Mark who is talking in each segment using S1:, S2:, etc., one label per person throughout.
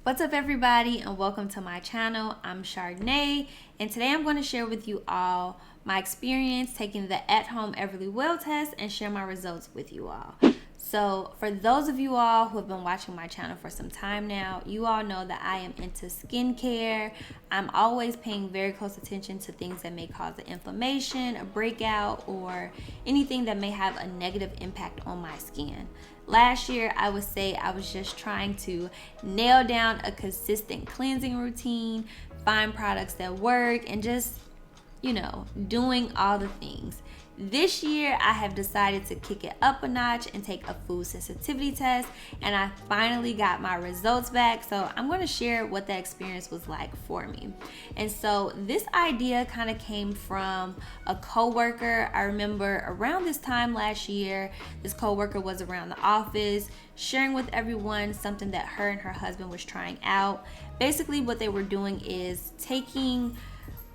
S1: What's up everybody and welcome to my channel. I'm Chardonnay and today I'm going to share with you all my experience taking the at-home EverlyWell test and share my results with you all. So for those of you all who have been watching my channel for some time now, you all know that I am into skincare. I'm always paying very close attention to things that may cause an inflammation, a breakout, or anything that may have a negative impact on my skin. Last year, I would say I was just trying to nail down a consistent cleansing routine, find products that work, and just, doing all the things. This year, I have decided to kick it up a notch and take a food sensitivity test, and I finally got my results back. So I'm going to share what that experience was like for me. And so this idea kind of came from a coworker. I remember around this time last year, this coworker was around the office sharing with everyone something that her and her husband was trying out. Basically, what they were doing is taking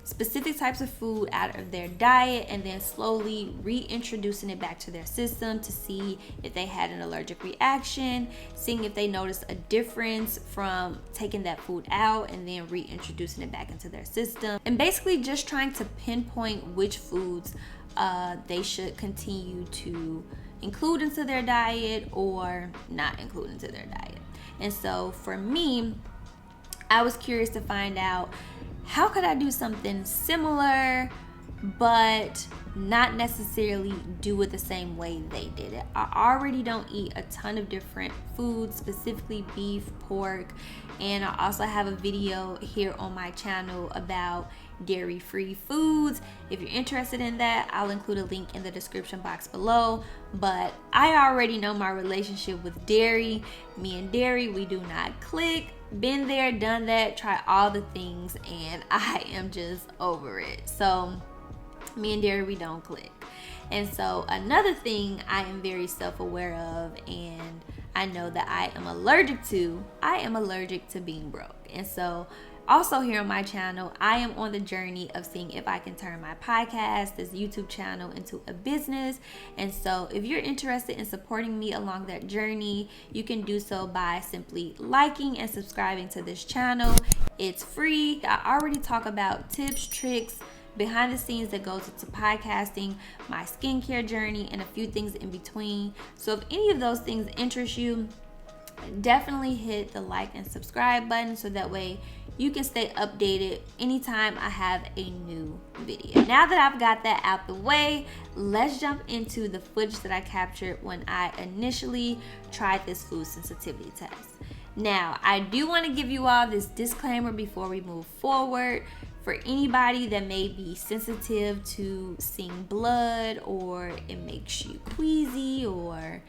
S1: specific types of food out of their diet and then slowly reintroducing it back to their system to see if they had an allergic reaction, seeing if they noticed a difference from taking that food out and then reintroducing it back into their system, and basically just trying to pinpoint which foods they should continue to include into their diet or not include into their diet. And so for me, I was curious to find out, how could I do something similar but not necessarily do it the same way they did it? I already don't eat a ton of different foods, specifically beef, pork, and I also have a video here on my channel about dairy-free foods. If you're interested in that, I'll include a link in the description box below. But I already know my relationship with dairy. Me and dairy, we do not click. Been there, done that, try all the things, and I am just over it. So me and dairy, we don't click. And so another thing I am very self-aware of, and I know that I am allergic to being broke. And so also here on my channel, I am on the journey of seeing if I can turn my podcast, this YouTube channel, into a business. And so if you're interested in supporting me along that journey, you can do so by simply liking and subscribing to this channel. It's free. I already talk about tips, tricks, behind the scenes that goes into podcasting, my skincare journey, and a few things in between. So if any of those things interest you, definitely hit the like and subscribe button so that way you can stay updated anytime I have a new video. Now that I've got that out the way, let's jump into the footage that I captured when I initially tried this food sensitivity test. Now, I do want to give you all this disclaimer before we move forward. For anybody that may be sensitive to seeing blood, or it makes you queasy, or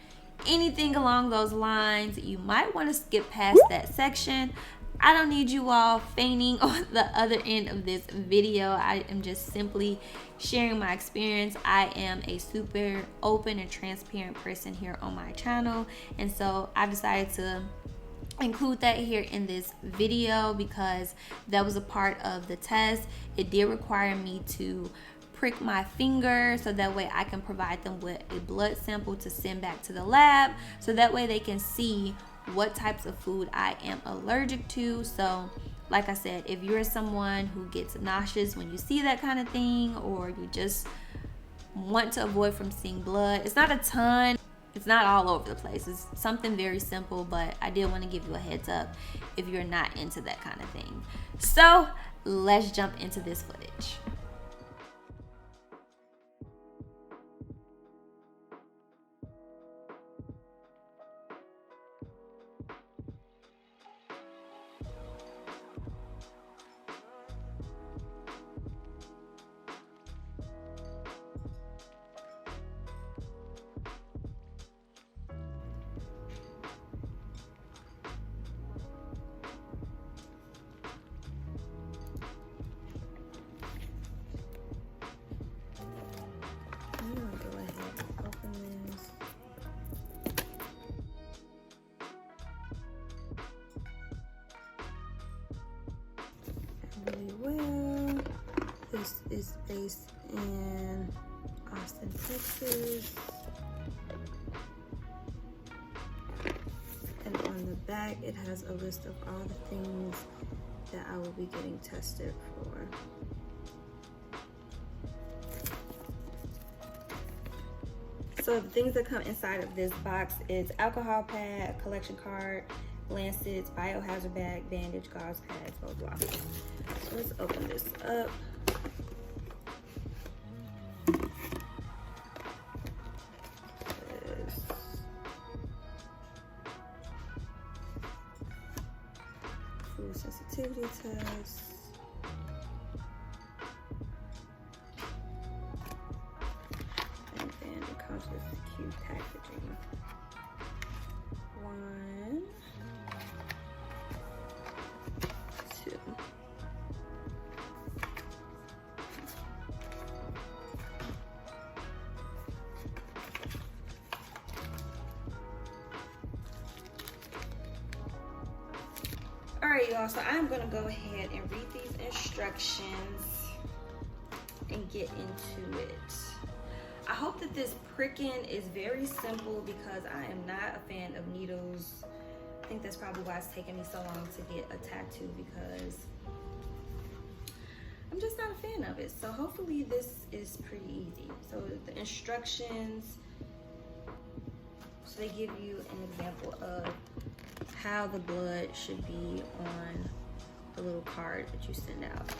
S1: anything along those lines, you might want to skip past that section. I don't need you all fainting on the other end of this video. I am just simply sharing my experience. I am a super open and transparent person here on my channel, and so I've decided to include that here in this video because that was a part of the test. It did require me to prick my finger so that way I can provide them with a blood sample to send back to the lab, so that way they can see what types of food I am allergic to. So like I said, if you're someone who gets nauseous when you see that kind of thing, or you just want to avoid from seeing blood, it's not a ton, it's not all over the place, it's something very simple, but I did want to give you a heads up if you're not into that kind of thing. So let's jump into this footage. EverlyWell. This is based in Austin, Texas. And on the back, it has a list of all the things that I will be getting tested for. So the things that come inside of this box is alcohol pad, collection card, lancets, biohazard bag, bandage, gauze pads, blah, blah. So let's open this up. Food sensitivity test. And then it comes with cute packaging. 1, 2. Alright, y'all, so I'm gonna go ahead and read these instructions and get into it. I hope that this pricking is very simple because I am not a fan of needles. I think that's probably why it's taken me so long to get a tattoo, because I'm just not a fan of it. So hopefully this is pretty easy. So the instructions, so they give you an example of how the blood should be on the little card that you send out.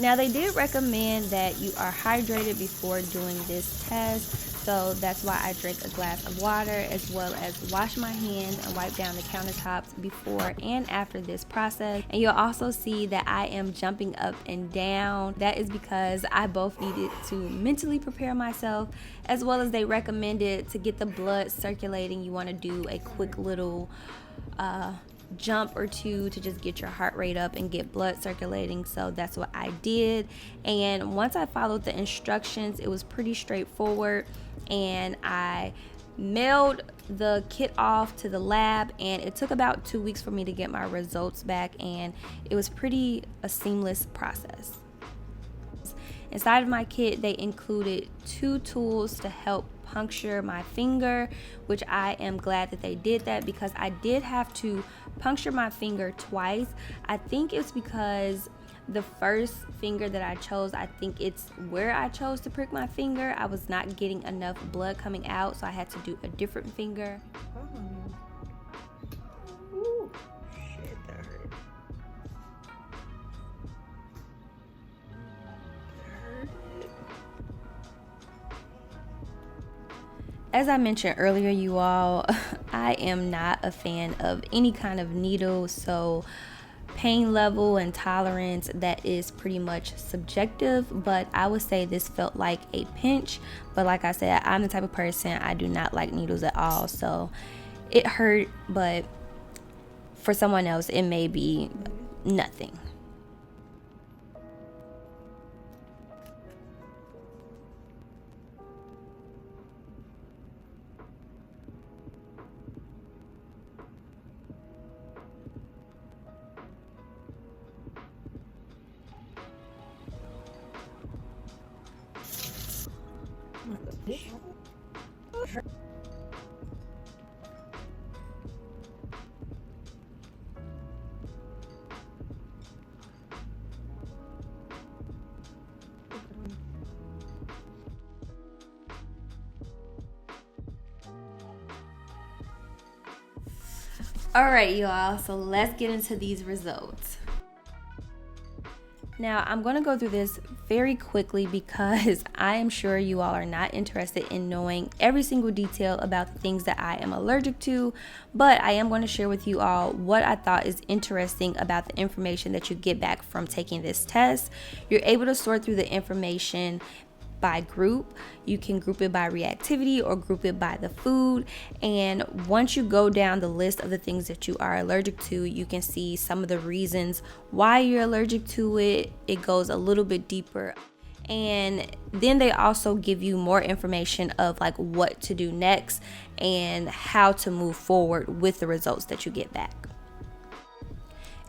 S1: Now they did recommend that you are hydrated before doing this test, so that's why I drank a glass of water, as well as wash my hands and wipe down the countertops before and after this process. And you'll also see that I am jumping up and down. That is because I both needed to mentally prepare myself, as well as they recommended to get the blood circulating. You want to do a quick little jump or two to just get your heart rate up and get blood circulating. So that's what I did, and once I followed the instructions, it was pretty straightforward, and I mailed the kit off to the lab, and it took about 2 weeks for me to get my results back, and it was pretty a seamless process. Inside of my kit, they included 2 tools to help puncture my finger, which I am glad that they did that, because I did have to puncture my finger twice. I think it's because the first finger that I chose, I think it's where I chose to prick my finger, I was not getting enough blood coming out, so I had to do a different finger. Ooh, shit, that hurt. As I mentioned earlier, you all, I am not a fan of any kind of needle, so pain level and tolerance, that is pretty much subjective, but I would say this felt like a pinch. But like I said, I'm the type of person, I do not like needles at all, so it hurt, but for someone else it may be nothing. All right, y'all, so let's get into these results. Now, I'm going to go through this very quickly because I am sure you all are not interested in knowing every single detail about the things that I am allergic to, but I am going to share with you all what I thought is interesting about the information that you get back from taking this test. You're able to sort through the information by group. You can group it by reactivity or group it by the food, and once you go down the list of the things that you are allergic to, you can see some of the reasons why you're allergic to it. It goes a little bit deeper, and then they also give you more information of like what to do next and how to move forward with the results that you get back.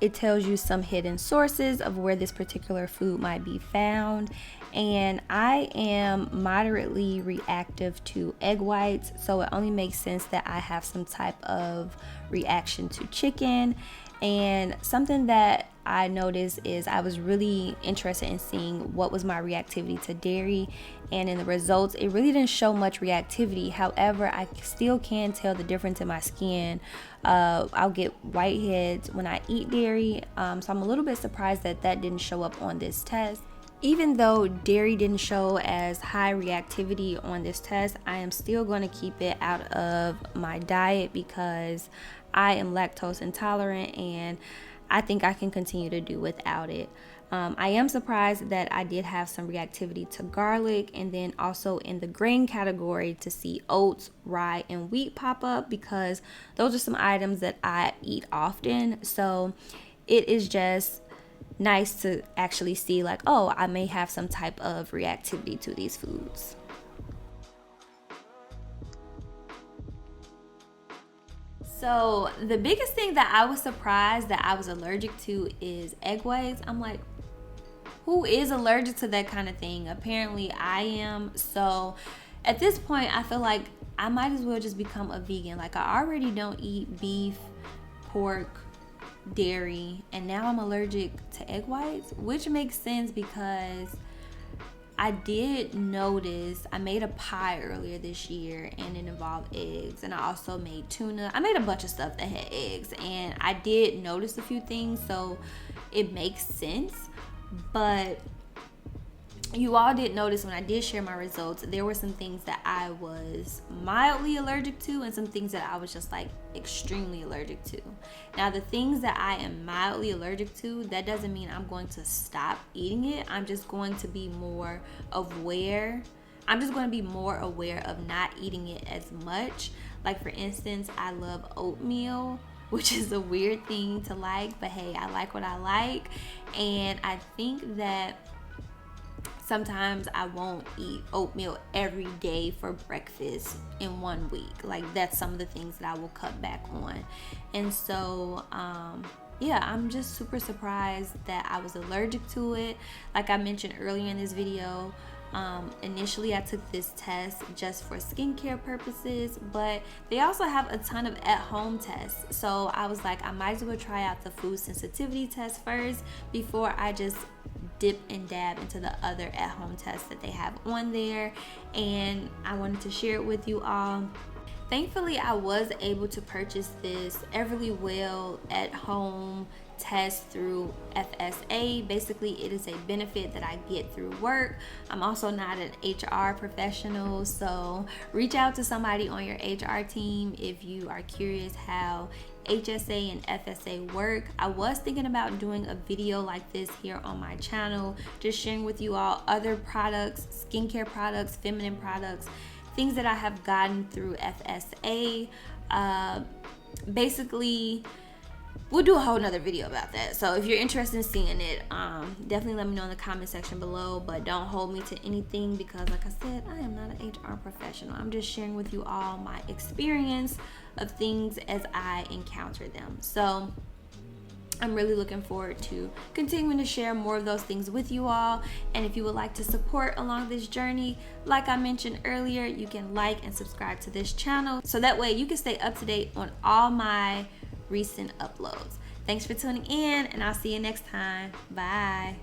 S1: it tells you some hidden sources of where this particular food might be found. And I am moderately reactive to egg whites, so it only makes sense that I have some type of reaction to chicken. And something that I noticed is I was really interested in seeing what was my reactivity to dairy, and in the results it really didn't show much reactivity. However, I still can tell the difference in my skin. I'll get whiteheads when I eat dairy, so I'm a little bit surprised that that didn't show up on this test. Even though dairy didn't show as high reactivity on this test, I am still going to keep it out of my diet because I am lactose intolerant and I think I can continue to do without it. I am surprised that I did have some reactivity to garlic, and then also in the grain category to see oats, rye, and wheat pop up because those are some items that I eat often. So it is just nice to actually see like, oh, I may have some type of reactivity to these foods. So the biggest thing that I was surprised that I was allergic to is egg whites. I'm like, who is allergic to that kind of thing? Apparently I am. So at this point, I feel like I might as well just become a vegan. Like, I already don't eat beef, pork, dairy, and now I'm allergic to egg whites, which makes sense because I did notice I made a pie earlier this year and it involved eggs, and I also made tuna. I made a bunch of stuff that had eggs, and I did notice a few things, so it makes sense. But you all did notice when I did share my results, there were some things that I was mildly allergic to and some things that I was just like extremely allergic to. Now, the things that I am mildly allergic to, that doesn't mean I'm going to stop eating it. I'm just going to be more aware. I'm just going to be more aware of not eating it as much. Like, for instance, I love oatmeal, which is a weird thing to like, but hey, I like what I like. And I think that sometimes I won't eat oatmeal every day for breakfast in 1 week. Like, that's some of the things that I will cut back on. And so, yeah, I'm just super surprised that I was allergic to it. Like I mentioned earlier in this video, initially I took this test just for skincare purposes, but they also have a ton of at-home tests. So I was like, I might as well try out the food sensitivity test first before I just dip and dab into the other at-home tests that they have on there. And I wanted to share it with you all. Thankfully, I was able to purchase this EverlyWell at-home test through FSA. Basically, it is a benefit that I get through work. I'm also not an HR professional, so reach out to somebody on your HR team if you are curious how HSA and FSA work. I was thinking about doing a video like this here on my channel, just sharing with you all other products, skincare products, feminine products, things that I have gotten through FSA. Basically, we'll do a whole nother video about that. So if you're interested in seeing it, definitely let me know in the comment section below, but don't hold me to anything because, like I said, I am not an HR professional. I'm just sharing with you all my experience of things as I encounter them. So I'm really looking forward to continuing to share more of those things with you all. And if you would like to support along this journey, like I mentioned earlier, you can like and subscribe to this channel so that way you can stay up to date on all my recent uploads. Thanks for tuning in, and I'll see you next time. Bye.